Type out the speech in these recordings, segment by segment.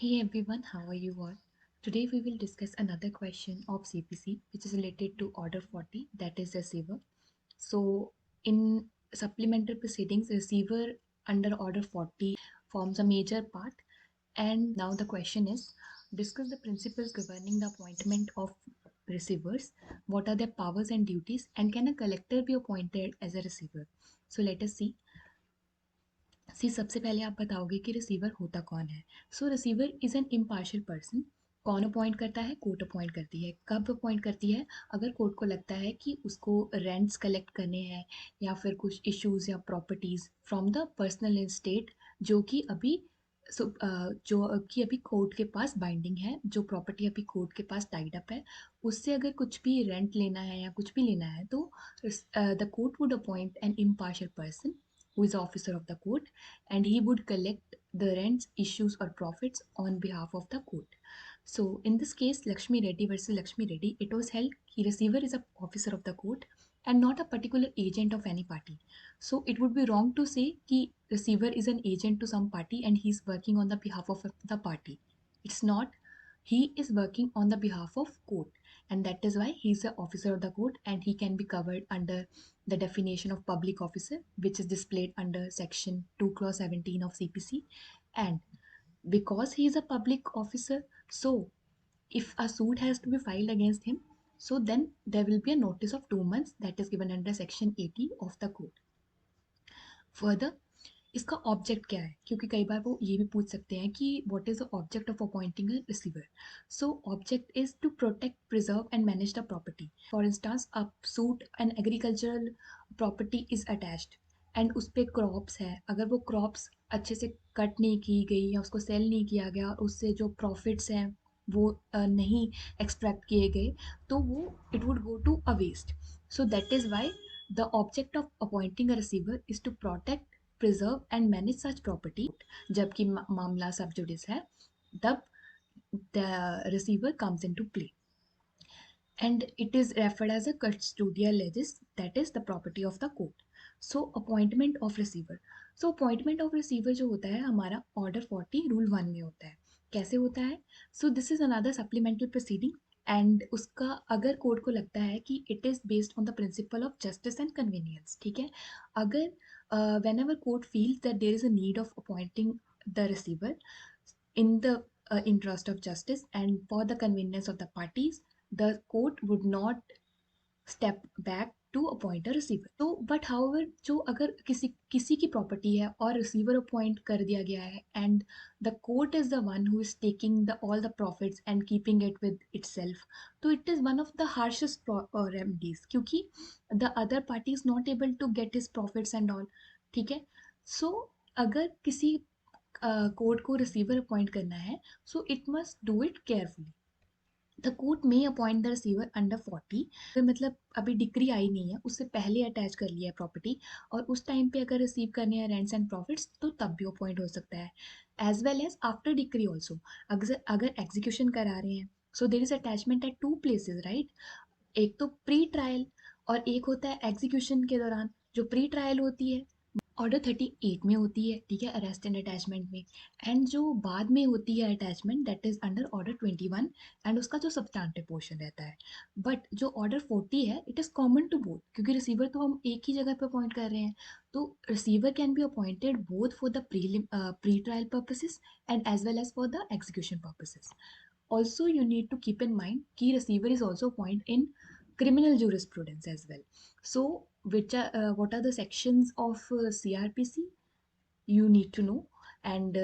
Hey everyone, how are you all? Today we will discuss another question of CPC which is related to Order 40, that is receiver. So in supplementary proceedings, receiver under Order 40 forms a major part, and now the question is discuss the principles governing the appointment of receivers, what are their powers and duties, and can a collector be appointed as a receiver? So let us see. सबसे पहले आप बताओगे कि receiver होता कौन है. So receiver is an impartial person. कौन appoint करता है? कोर्ट अपॉइंट करती है. कब अपॉइंट करती है? अगर कोर्ट को लगता है कि उसको रेंट्स कलेक्ट करने हैं या फिर कुछ इश्यूज या properties from the personal estate जो कि अभी जो कि अभी कोर्ट के पास बाइंडिंग है, जो प्रॉपर्टी अभी कोर्ट के पास टाइड अप है, उससे अगर कुछ भी रेंट लेना है या कुछ भी लेना है तो the court would appoint an impartial person who is the officer of the court, and he would collect the rents, issues, or profits on behalf of the court. So, in this case, Lakshmi Reddy versus Lakshmi Reddy, it was held the receiver is a officer of the court and not a particular agent of any party. So, it would be wrong to say that receiver is an agent to some party and he is working on the behalf of the party. It's not. He is working on the behalf of court, and that is why he is the officer of the court and he can be covered under the definition of public officer, which is displayed under section 2 clause 17 of CPC. And because he is a public officer, so if a suit has to be filed against him, so then there will be a notice of 2 months that is given under section 80 of the code. Further, इसका object क्या है, क्योंकि कई बार वो ये भी पूछ सकते हैं कि what is the object of appointing a receiver. So object is to protect, preserve and manage the property. For instance, a suit and agricultural property is attached and उस पर क्रॉप्स है. अगर वो क्रॉप्स अच्छे से कट नहीं की गई या उसको सेल नहीं किया गया और उससे जो प्रॉफिट्स हैं वो नहीं एक्सट्रैक्ट किए गए, तो वो it would go to a waste. So that is why the object of appointing a receiver is to protect, preserve and manage such property. जबकि मामला सब जुडिस है, तब the receiver comes into play and it is referred as a custodial legis, that is the property of the court. So appointment of receiver. So appointment of receiver जो होता है हमारा order 40 rule 1 में होता है. कैसे होता है? So this is another supplemental proceeding and उसका अगर कोर्ट को लगता है कि it is based on the principle of justice and convenience, ठीक है. अगर whenever court feels that there is a need of appointing the receiver in the interest of justice and for the convenience of the parties, the court would not step back to appoint a receiver. तो but however, जो अगर किसी किसी की property है और receiver appoint कर दिया गया है and the court is the one who is taking the all the profits and keeping it with itself, तो it is one of the harshest remedies, क्योंकि the other party is not able to get his profits and all. ठीक है. सो अगर किसी court को receiver appoint करना है, so it must do it carefully. The court में अपॉइंट द रिसीवर अंडर 40, मतलब अभी डिक्री आई नहीं है, उससे पहले अटैच कर लिया है प्रॉपर्टी और उस टाइम पे अगर रिसीव करने हैं रेंट्स एंड प्रॉफिट्स तो तब भी अपॉइंट हो सकता है. As well as after decree also. अगर अगर एग्जीक्यूशन करा रहे हैं, so there is attachment at two places, right. एक तो प्री ट्रायल और एक होता है एग्जीक्यूशन के दौरान. जो प्री ट्रायल होती है ऑर्डर 38 में होती है, ठीक है, अरेस्ट एंड अटैचमेंट में. एंड जो बाद में होती है attachment, that is under order 21 and उसका जो सब्सटैंटिव पोर्शन रहता है. बट जो ऑर्डर 40 है, it is common to both, क्योंकि रिसीवर तो हम एक ही जगह पे अपॉइंट कर रहे हैं. तो receiver can be appointed both for the pre trial purposes and as well as for the execution purposes. Also, you need to keep in mind key receiver is also point in criminal jurisprudence as well. So, what are the sections of CRPC? You need to know, and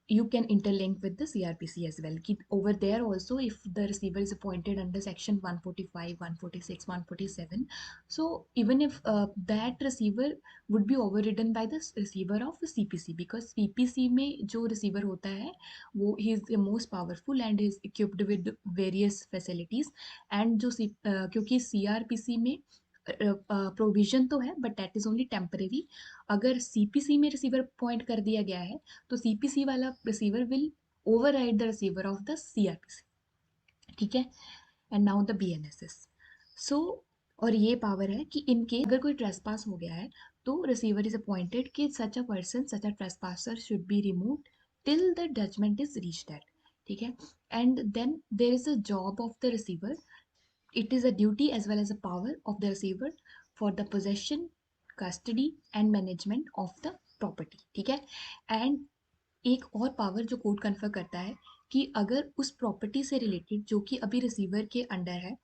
you can interlink with the CRPC as well. Over there also, if the receiver is appointed under section 145, 146, 147, so even if that receiver would be overridden by the receiver of CPC, because CPC में जो receiver होता है वो he is the most powerful and is equipped with various facilities. and जो क्योंकि CRPC में provision तो है but that is only temporary. अगर सीपीसी में रिसीवर अपॉइंट कर दिया गया है तो सीपीसी वाला receiver will override the receiver of the CrPC. ठीक है. And now the BNSS. So और ये पावर है कि इन केस अगर कोई ट्रेसपास हो गया है तो रिसीवर इज अपॉइंटेड कि such a person, such a trespasser should be removed till the judgment is reached at, ठीक है. And then there is a job of the receiver. It is a duty as well as a power of the receiver for the possession, custody and management of the property, ठीक है. And एक और power जो court confer करता है कि अगर उस प्रॉपर्टी से रिलेटेड जो कि अभी रिसीवर के अंडर है,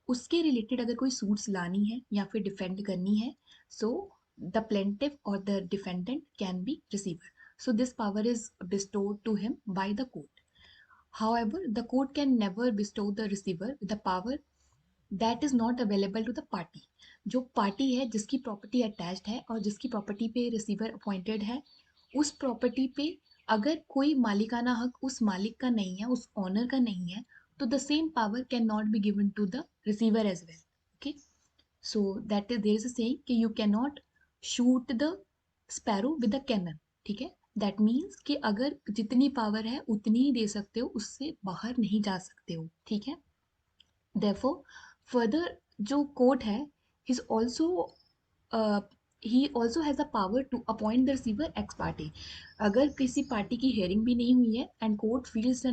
उसके रिलेटेड अगर कोई सूट्स लानी है या फिर डिफेंड करनी है, सो द प्लेंटिव और the defendant can be receiver. So this power is bestowed to him by the court. However, the court can never bestow the receiver with the power that is not available to the party. जो party है जिसकी property attached है और जिसकी property पे receiver appointed है, उस property पे अगर कोई मालिकाना हक उस मालिक का नहीं है, उस ऑनर का नहीं है, तो the same power can not be given to the receiver as well. Okay, so that is there is a saying कि you can not shoot the sparrow with the cannon, ठीक है. दैट मीन्स कि अगर जितनी power है उतनी ही दे सकते हो, उससे बाहर नहीं जा सकते हो, ठीक है. Therefore, further जो court है is also he also has the power to appoint the receiver ex parte. अगर किसी पार्टी की hearing भी नहीं हुई है and court feels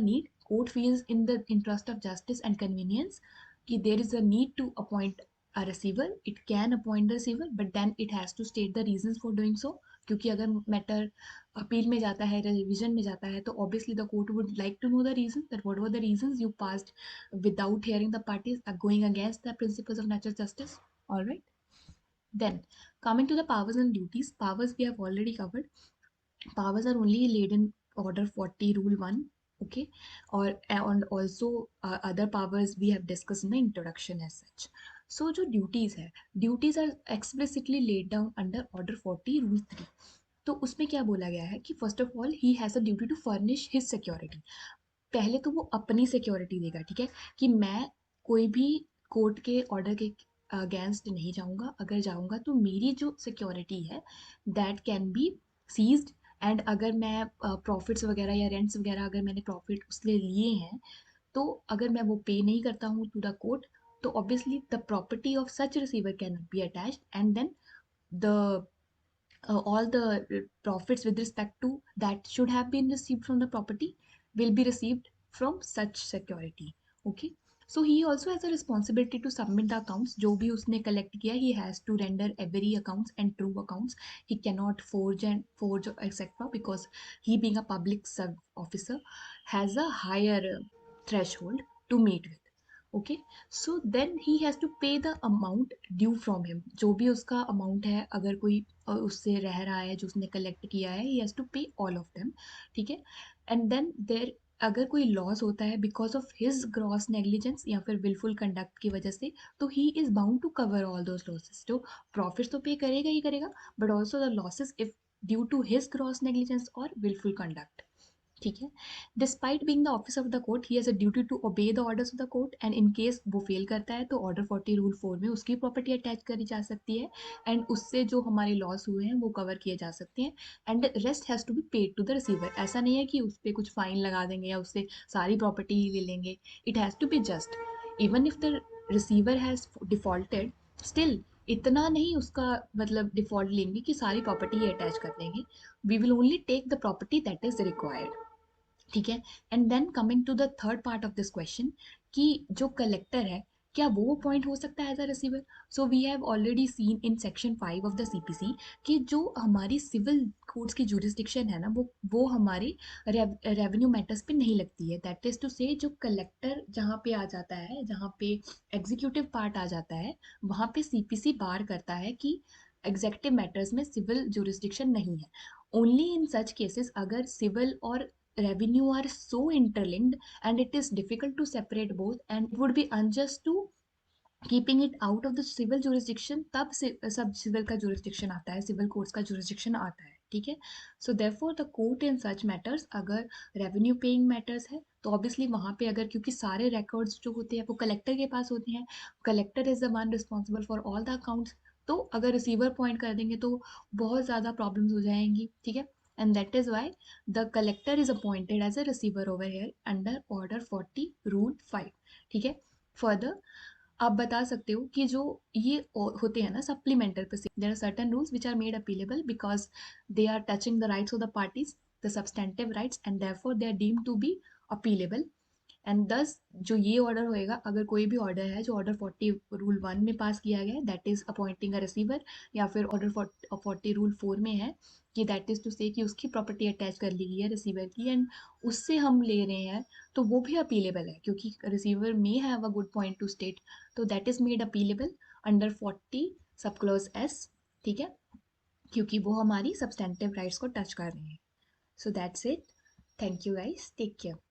in the interest of justice and convenience कि there is a need to appoint a receiver, it can appoint the receiver, but then it has to state the reasons for doing so. क्योंकि अगर matter appeal में जाता है, revision में जाता है, तो obviously the court would like to know the reason that what were the reasons you passed without hearing the parties are going against the principles of natural justice. All right. Then, coming to the powers and duties, powers we have already covered. Powers are only laid in Order 40, Rule 1. Okay, or and also other powers we have discussed in the introduction as such. So, जो duties है, duties are explicitly laid down under Order 40, Rule 3. तो उसमें क्या बोला गया है कि first of all he has a duty to furnish his security. पहले तो वो अपनी सिक्योरिटी देगा, ठीक है, कि मैं कोई भी कोर्ट के ऑर्डर के अगेंस्ट नहीं जाऊंगा, अगर जाऊंगा तो मेरी जो सिक्योरिटी है that can be seized. And अगर मैं प्रॉफिट्स वगैरह या रेंट्स वगैरह अगर मैंने प्रॉफिट उससे लिए हैं, तो अगर मैं वो पे नहीं करता हूँ टू द कोर्ट, तो obviously the property of such receiver can be attached and then the all the profits with respect to that should have been received from the property will be received from such security. Okay, so he also has a responsibility to submit the accounts जो भी उसने collect किया. He has to render every accounts and true accounts. He cannot forge etc. because he being a public officer has a higher threshold to meet with. Okay, so then he has to pay the amount due from him. जो भी उसका amount है, अगर कोई उससे रह रहा है जो उसने कलेक्ट किया है, ही हैज़ टू पे ऑल ऑफ देम, ठीक है. एंड देन देर अगर कोई लॉस होता है because of his gross negligence या फिर विलफुल कंडक्ट की वजह से, तो he is bound to cover all those losses. जो प्रॉफिट्स तो पे करेगा ही करेगा, but also the losses if due to his gross negligence और विलफुल कंडक्ट, ठीक है. Despite being the office of the court he has a duty to obey the orders of the court. And in case वो fail करता है तो order 40 rule 4 में उसकी property attach करी जा सकती है एंड उससे जो हमारे लॉस हुए हैं वो कवर किए जा सकते हैं. And rest has to be paid to the receiver. ऐसा नहीं है कि उस पर कुछ फाइन लगा देंगे या उससे सारी प्रॉपर्टी ही ले लेंगे. It has to be just. Even if the receiver has defaulted, still इतना नहीं उसका मतलब डिफॉल्ट लेंगे कि सारी प्रॉपर्टी ही अटैच कर देंगे. We will only take the property that is required, ठीक है. And then coming to the third part of this question कि जो कलेक्टर है क्या वो अपॉइंट हो सकता है as a receiver. So we have already seen in section 5 of the CPC कि जो हमारी सिविल कोर्ट्स की जुरिस्डिक्शन है ना, वो हमारे रेवेन्यू मैटर्स पे नहीं लगती है. दैट इज टू से जो कलेक्टर जहाँ पे आ जाता है, जहाँ पे एग्जीक्यूटिव पार्ट आ जाता है, वहाँ पे सीपीसी बार करता है कि एग्जेक्टिव मैटर्स में सिविल जुरिस्डिक्शन नहीं है. ओनली इन सच केसेस अगर सिविल और revenue are so interlinked and it is difficult to separate both and it would be unjust to keeping it out of the civil jurisdiction, तब सब civil का jurisdiction आता है, civil courts का jurisdiction आता है, ठीक है. सो therefore the court in such matters अगर revenue paying matters है तो obviously वहाँ पे अगर क्योंकि सारे records जो होते हैं वो कलेक्टर के पास होते हैं, collector is the one responsible for all the accounts, तो अगर रिसीवर पॉइंट कर देंगे तो बहुत ज़्यादा प्रॉब्लम्स हो जाएंगी, ठीक है. And that is why the collector is appointed as a receiver over here under order 40 rule 5, ठीक है. फर्दर आप बता सकते हो कि जो ये होते हैं ना supplemental procedure, there are certain rules which are made appealable because they are touching the rights of the parties. The substantive rights and therefore they are deemed to be appealable. And दस जो ये order होएगा, अगर कोई भी order है जो order 40 rule 1 में पास किया गया है, that is appointing a receiver, या फिर ऑर्डर 40 रूल 4 में है कि दैट इज टू से कि उसकी प्रॉपर्टी अटैच कर ली गई है रिसीवर की एंड उससे हम ले रहे हैं, तो वो भी अपीलेबल है क्योंकि receiver may have a good point to state, तो that is made appealable under 40 sub clause S. ठीक है, क्योंकि वो हमारी सब्सटेंटिव राइट्स को टच कर रहे हैं। So that's it. Thank you guys, take care.